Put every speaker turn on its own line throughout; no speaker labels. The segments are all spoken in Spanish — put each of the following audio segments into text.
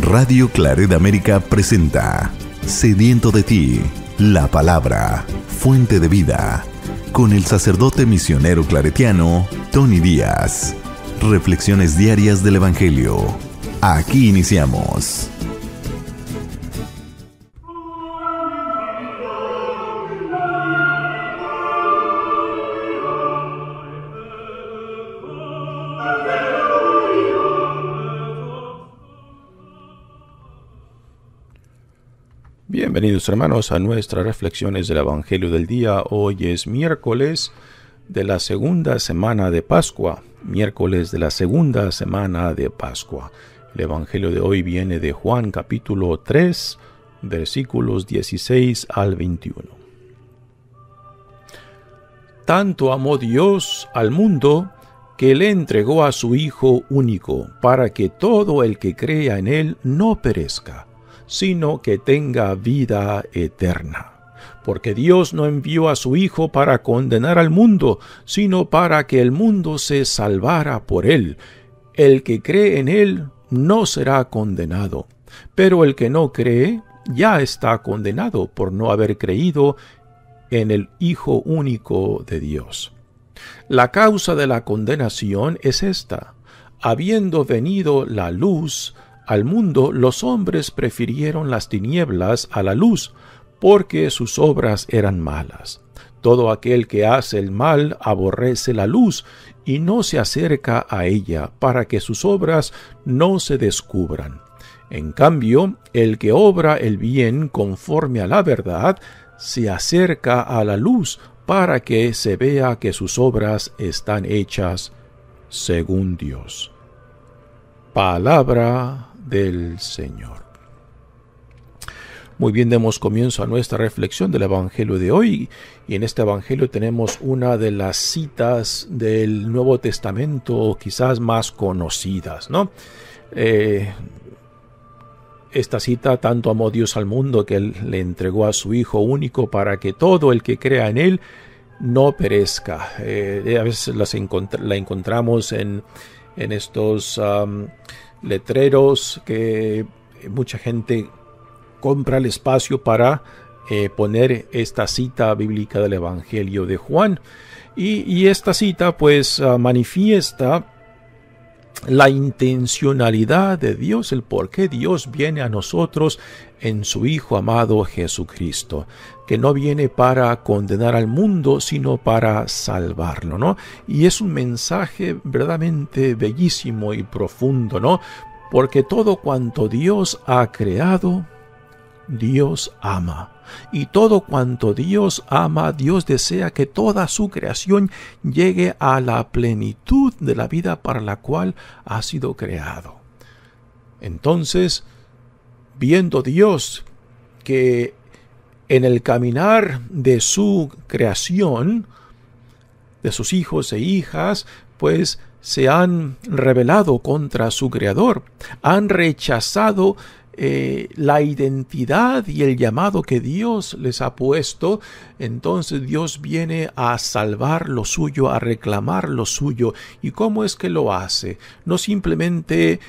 Radio Claret América presenta Sediento de ti, la palabra, fuente de vida, con el sacerdote misionero claretiano Tony Díaz. Reflexiones diarias del Evangelio. Aquí iniciamos.
Bienvenidos hermanos a nuestras reflexiones del Evangelio del día. Hoy es miércoles de la segunda semana de Pascua. El Evangelio de hoy viene de Juan capítulo 3, versículos 16 al 21. Tanto amó Dios al mundo que le entregó a su Hijo único, para que todo el que crea en él no perezca, sino que tenga vida eterna. Porque Dios no envió a su Hijo para condenar al mundo, sino para que el mundo se salvara por él. El que cree en él no será condenado, pero el que no cree ya está condenado por no haber creído en el Hijo único de Dios. La causa de la condenación es esta: habiendo venido la luz al mundo, los hombres prefirieron las tinieblas a la luz, porque sus obras eran malas. Todo aquel que hace el mal aborrece la luz y no se acerca a ella, para que sus obras no se descubran. En cambio, el que obra el bien conforme a la verdad, se acerca a la luz, para que se vea que sus obras están hechas según Dios. Palabra del Señor. Muy bien, demos comienzo a nuestra reflexión del Evangelio de hoy, y en este Evangelio tenemos una de las citas del Nuevo Testamento quizás más conocidas, ¿no? Esta cita: tanto amó Dios al mundo que Él le entregó a su Hijo único para que todo el que crea en Él no perezca. A veces la encontramos en estos letreros que mucha gente compra el espacio para poner esta cita bíblica del Evangelio de Juan. Y esta cita pues manifiesta la intencionalidad de Dios, el por qué Dios viene a nosotros en su Hijo amado Jesucristo, que no viene para condenar al mundo, sino para salvarlo, ¿no? Y es un mensaje verdaderamente bellísimo y profundo, ¿no? Porque todo cuanto Dios ha creado, Dios ama. Y todo cuanto Dios ama, Dios desea que toda su creación llegue a la plenitud de la vida para la cual ha sido creado. Entonces, viendo Dios que en el caminar de su creación, de sus hijos e hijas, pues se han rebelado contra su Creador, han rechazado la identidad y el llamado que Dios les ha puesto. Entonces Dios viene a salvar lo suyo, a reclamar lo suyo. ¿Y cómo es que lo hace? No simplemente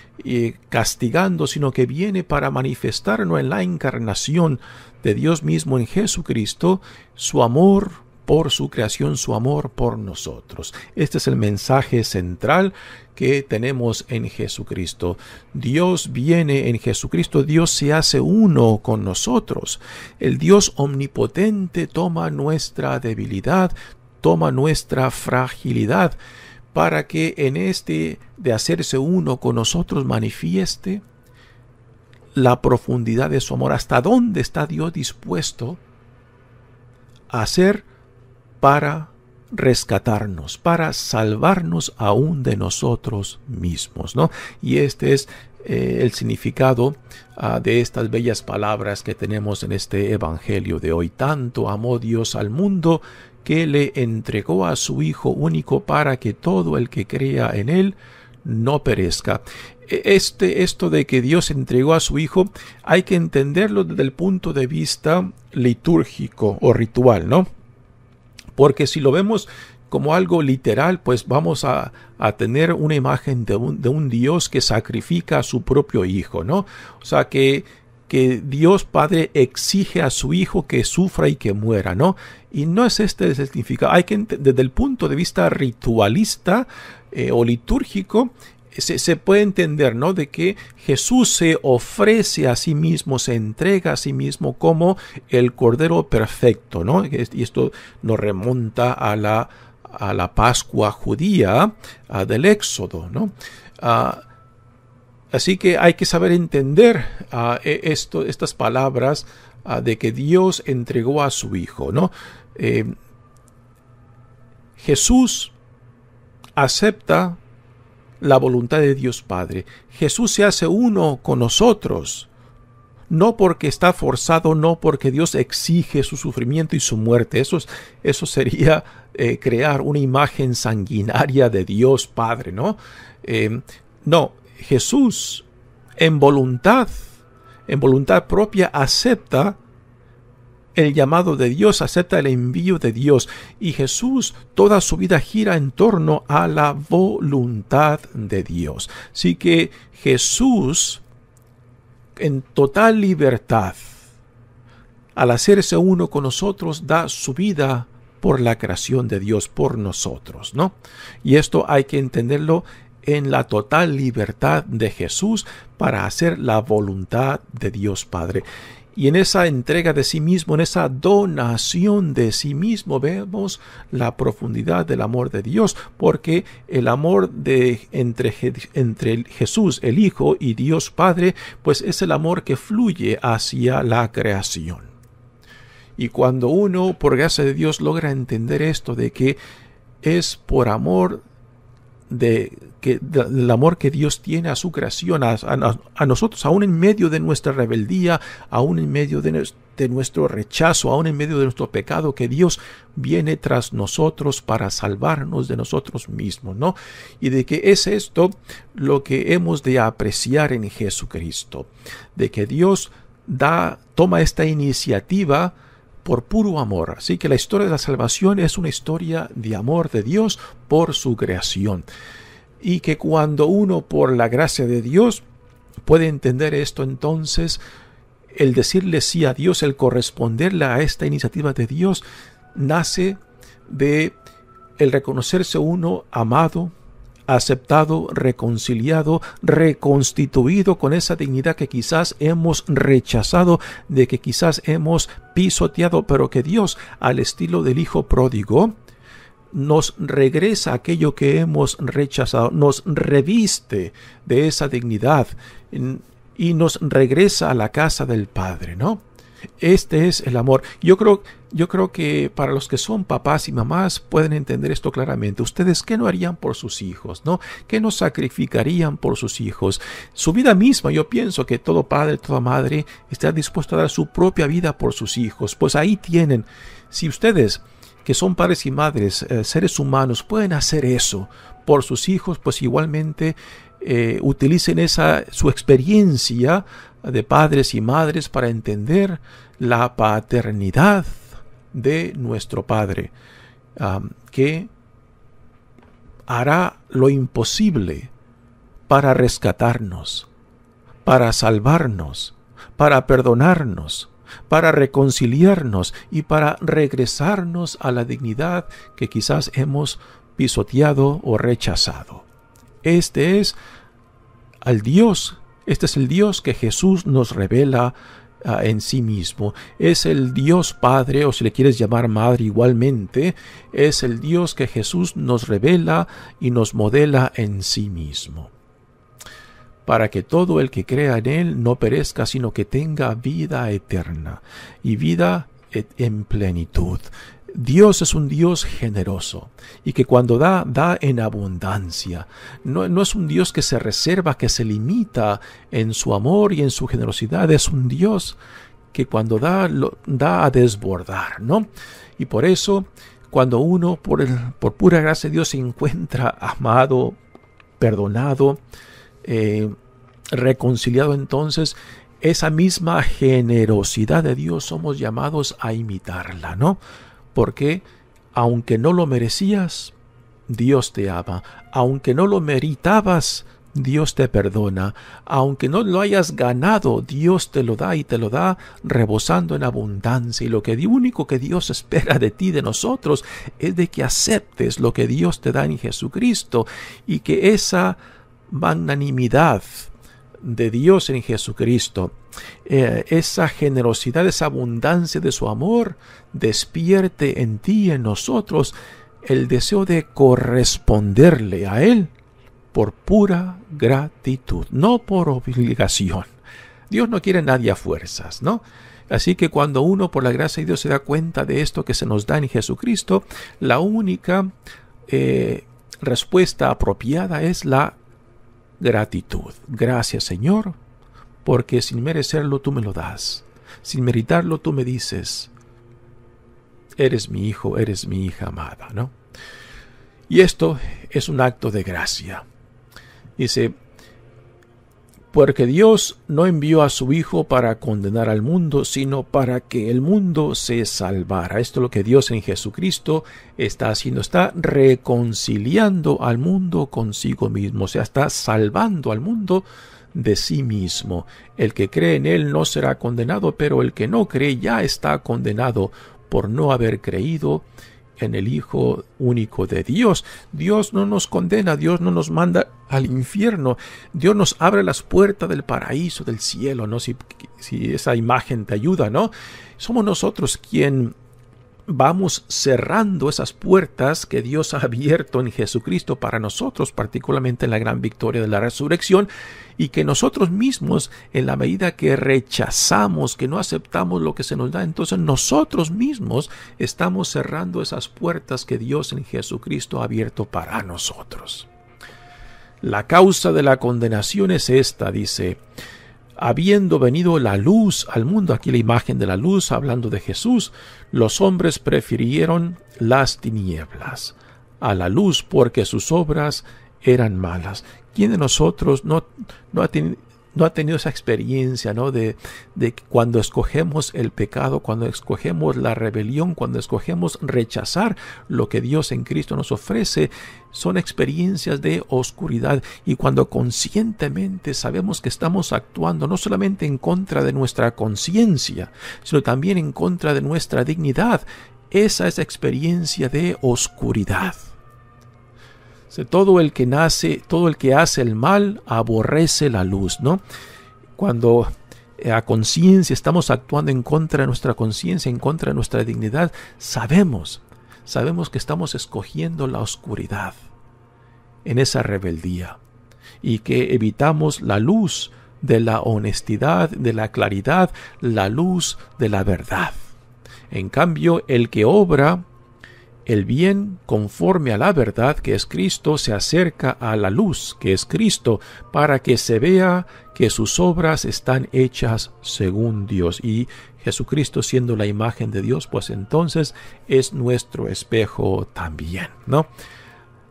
castigando, sino que viene para manifestarnos en la encarnación de Dios mismo en Jesucristo su amor por su creación, su amor por nosotros. Este es el mensaje central que tenemos en Jesucristo. Dios viene en Jesucristo, Dios se hace uno con nosotros. El Dios omnipotente toma nuestra debilidad, toma nuestra fragilidad, para que en este de hacerse uno con nosotros manifieste la profundidad de su amor. ¿Hasta dónde está Dios dispuesto a hacer para rescatarnos, para salvarnos aún de nosotros mismos, ¿no? Y este es el significado de estas bellas palabras que tenemos en este Evangelio de hoy. Tanto amó Dios al mundo que le entregó a su Hijo único para que todo el que crea en él no perezca. Esto de que Dios entregó a su Hijo hay que entenderlo desde el punto de vista litúrgico o ritual, ¿no? Porque si lo vemos como algo literal, pues vamos a tener una imagen de un Dios que sacrifica a su propio hijo, ¿no? O sea, que Dios Padre exige a su hijo que sufra y que muera, ¿no? Y no es este el significado. Hay que, desde el punto de vista ritualista o litúrgico, se puede entender, ¿no? De que Jesús se ofrece a sí mismo, se entrega a sí mismo como el Cordero perfecto, ¿no? Y esto nos remonta a la Pascua judía del Éxodo, ¿no? Así que hay que saber entender estas palabras de que Dios entregó a su Hijo, ¿no? Jesús acepta la voluntad de Dios Padre. Jesús se hace uno con nosotros, no porque está forzado, no porque Dios exige su sufrimiento y su muerte. Eso sería crear una imagen sanguinaria de Dios Padre, ¿no? No, Jesús en voluntad propia acepta el llamado de Dios, acepta el envío de Dios, y Jesús toda su vida gira en torno a la voluntad de Dios. Así que Jesús, en total libertad, al hacerse uno con nosotros, da su vida por la creación de Dios, por nosotros, ¿no? Y esto hay que entenderlo en la total libertad de Jesús para hacer la voluntad de Dios Padre. Y en esa entrega de sí mismo, en esa donación de sí mismo, vemos la profundidad del amor de Dios, porque el amor entre Jesús, el Hijo, y Dios Padre, pues es el amor que fluye hacia la creación. Y cuando uno, por gracia de Dios, logra entender esto, de que es por amor del amor que Dios tiene a su creación, a nosotros, aún en medio de nuestra rebeldía, aún en medio de nuestro rechazo, aún en medio de nuestro pecado, que Dios viene tras nosotros para salvarnos de nosotros mismos, ¿no? Y de que es esto lo que hemos de apreciar en Jesucristo, de que Dios toma esta iniciativa por puro amor. Así que la historia de la salvación es una historia de amor de Dios por su creación. Y que cuando uno, por la gracia de Dios, puede entender esto, entonces el decirle sí a Dios, el corresponderle a esta iniciativa de Dios, nace de el reconocerse uno amado, aceptado, reconciliado, reconstituido con esa dignidad que quizás hemos rechazado, de que quizás hemos pisoteado, pero que Dios, al estilo del Hijo pródigo, nos regresa aquello que hemos rechazado, nos reviste de esa dignidad y nos regresa a la casa del Padre, ¿no? Este es el amor. Yo creo que para los que son papás y mamás pueden entender esto claramente. Ustedes, ¿qué no harían por sus hijos, no? ¿Qué no sacrificarían por sus hijos? Su vida misma. Yo pienso que todo padre, toda madre está dispuesto a dar su propia vida por sus hijos. Pues ahí tienen. Si ustedes, que son padres y madres, seres humanos, pueden hacer eso por sus hijos, pues igualmente utilicen su experiencia de padres y madres para entender la paternidad de nuestro Padre, que hará lo imposible para rescatarnos, para salvarnos, para perdonarnos, para reconciliarnos y para regresarnos a la dignidad que quizás hemos pisoteado o rechazado. Este es el Dios que Jesús nos revela en sí mismo. Es el Dios Padre, o si le quieres llamar Madre igualmente, es el Dios que Jesús nos revela y nos modela en sí mismo, para que todo el que crea en Él no perezca, sino que tenga vida eterna y vida en plenitud. Dios es un Dios generoso y que cuando da en abundancia. No es un Dios que se reserva, que se limita en su amor y en su generosidad. Es un Dios que cuando da a desbordar, ¿no? Y por eso, cuando uno, por pura gracia de Dios, se encuentra amado, perdonado, reconciliado, entonces esa misma generosidad de Dios somos llamados a imitarla, ¿no? Porque aunque no lo merecías, Dios te ama. Aunque no lo meritabas, Dios te perdona. Aunque no lo hayas ganado, Dios te lo da y te lo da rebosando en abundancia. Y lo único que Dios espera de ti, de nosotros, es de que aceptes lo que Dios te da en Jesucristo y que esa magnanimidad de Dios en Jesucristo, esa generosidad, esa abundancia de su amor, despierte en ti y en nosotros el deseo de corresponderle a Él por pura gratitud, no por obligación. Dios no quiere a nadie a fuerzas, ¿no? Así que cuando uno por la gracia de Dios se da cuenta de esto que se nos da en Jesucristo, la única respuesta apropiada es la gratitud. Gracias, Señor, porque sin merecerlo tú me lo das. Sin meritarlo tú me dices, eres mi hijo, eres mi hija amada, ¿no? Y esto es un acto de gracia. Dice, porque Dios no envió a su Hijo para condenar al mundo, sino para que el mundo se salvara. Esto es lo que Dios en Jesucristo está haciendo. Está reconciliando al mundo consigo mismo. O sea, está salvando al mundo de sí mismo. El que cree en Él no será condenado, pero el que no cree ya está condenado por no haber creído en el Hijo único de Dios. Dios no nos condena, Dios no nos manda al infierno. Dios nos abre las puertas del paraíso, del cielo, ¿no? Si esa imagen te ayuda, ¿no? Somos nosotros quien vamos cerrando esas puertas que Dios ha abierto en Jesucristo para nosotros, particularmente en la gran victoria de la resurrección, y que nosotros mismos, en la medida que rechazamos, que no aceptamos lo que se nos da, entonces nosotros mismos estamos cerrando esas puertas que Dios en Jesucristo ha abierto para nosotros. La causa de la condenación es esta, dice, habiendo venido la luz al mundo, aquí la imagen de la luz, hablando de Jesús, los hombres prefirieron las tinieblas a la luz porque sus obras eran malas. ¿Quién de nosotros no ha tenido esa experiencia, ¿no? de cuando escogemos el pecado, cuando escogemos la rebelión, cuando escogemos rechazar lo que Dios en Cristo nos ofrece? Son experiencias de oscuridad, y cuando conscientemente sabemos que estamos actuando no solamente en contra de nuestra conciencia, sino también en contra de nuestra dignidad, esa es experiencia de oscuridad. Todo el que hace el mal aborrece la luz, ¿no? Cuando a conciencia estamos actuando en contra de nuestra conciencia, en contra de nuestra dignidad, sabemos que estamos escogiendo la oscuridad en esa rebeldía, y que evitamos la luz de la honestidad, de la claridad, la luz de la verdad. En cambio, el que obra el bien conforme a la verdad, que es Cristo, se acerca a la luz, que es Cristo, para que se vea que sus obras están hechas según Dios. Y Jesucristo, siendo la imagen de Dios, pues entonces es nuestro espejo también, ¿no?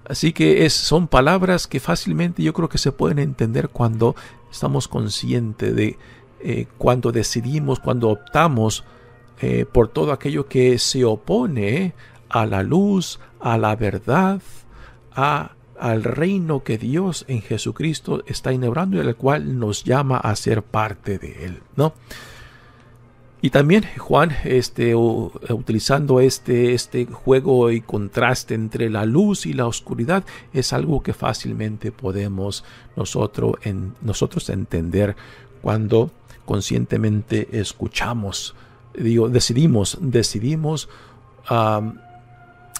Así que son palabras que fácilmente yo creo que se pueden entender cuando estamos conscientes de cuando decidimos, cuando optamos por todo aquello que se opone a la luz, a la verdad, al reino que Dios en Jesucristo está inaugurando y al cual nos llama a ser parte de él, ¿no? Y también Juan, utilizando este juego y contraste entre la luz y la oscuridad, es algo que fácilmente podemos nosotros entender cuando conscientemente escuchamos, decidimos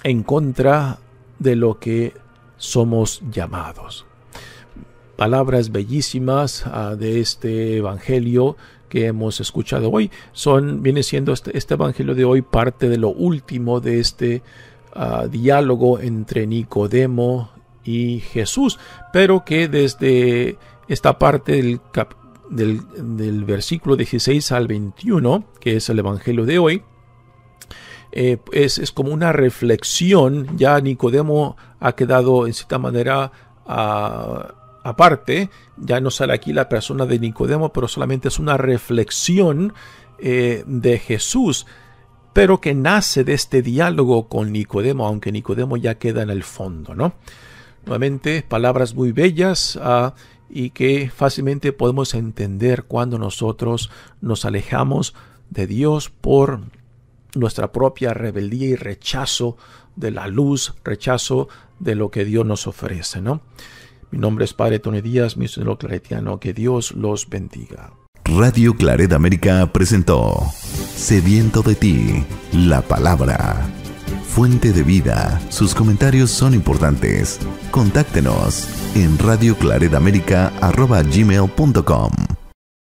en contra de lo que somos llamados. Palabras bellísimas de este evangelio que hemos escuchado hoy. Viene siendo este evangelio de hoy parte de lo último de este diálogo entre Nicodemo y Jesús, pero que desde esta parte del versículo 16 al 21, que es el evangelio de hoy, es como una reflexión. Ya Nicodemo ha quedado en cierta manera aparte, ya no sale aquí la persona de Nicodemo, pero solamente es una reflexión de Jesús pero que nace de este diálogo con Nicodemo, aunque Nicodemo ya queda en el fondo, ¿no? Nuevamente, palabras muy bellas y que fácilmente podemos entender cuando nosotros nos alejamos de Dios por nuestra propia rebeldía y rechazo de la luz, rechazo de lo que Dios nos ofrece, ¿no? Mi nombre es Padre Tony Díaz, misionero claretiano. Que Dios los bendiga.
Radio Claret América presentó Sediento de ti, la palabra. Fuente de vida. Sus comentarios son importantes. Contáctenos en radioclaretamerica@gmail.com.